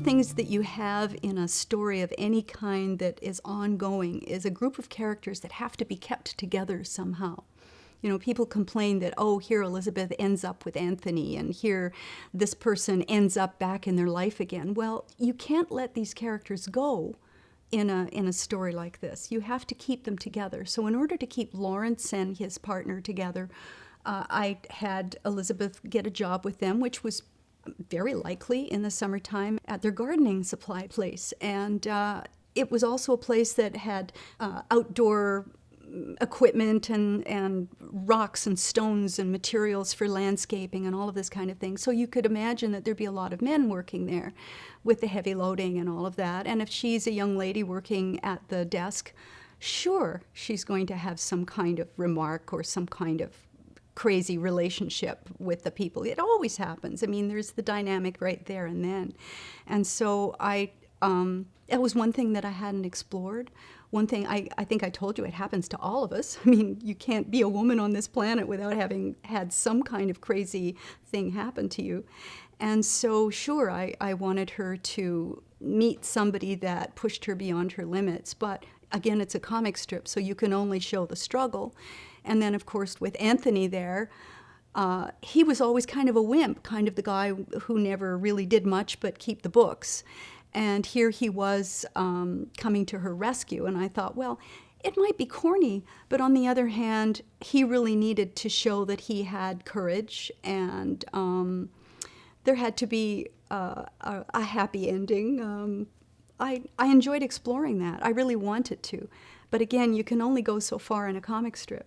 things that you have in a story of any kind that is ongoing is a group of characters that have to be kept together somehow. You know, people complain that, oh, here Elizabeth ends up with Anthony, and here this person ends up back in their life again. Well, you can't let these characters go in a story like this. You have to keep them together. So in order to keep Lawrence and his partner together, I had Elizabeth get a job with them, which was very likely in the summertime at their gardening supply place. And it was also a place that had outdoor equipment and rocks and stones and materials for landscaping and all of this kind of thing. So you could imagine that there'd be a lot of men working there with the heavy loading and all of that. And if she's a young lady working at the desk, sure, she's going to have some kind of remark or some kind of crazy relationship with the people. It always happens. I mean, there's the dynamic right there and then. And so it was one thing that I hadn't explored. One thing, I think I told you, it happens to all of us. I mean, you can't be a woman on this planet without having had some kind of crazy thing happen to you. And so, sure, I wanted her to meet somebody that pushed her beyond her limits. But again, it's a comic strip, so you can only show the struggle. And then, of course, with Anthony there, he was always kind of a wimp, kind of the guy who never really did much but keep the books. And here he was coming to her rescue. And I thought, well, it might be corny, but on the other hand, he really needed to show that he had courage, and there had to be a happy ending. I enjoyed exploring that. I really wanted to. But again, you can only go so far in a comic strip.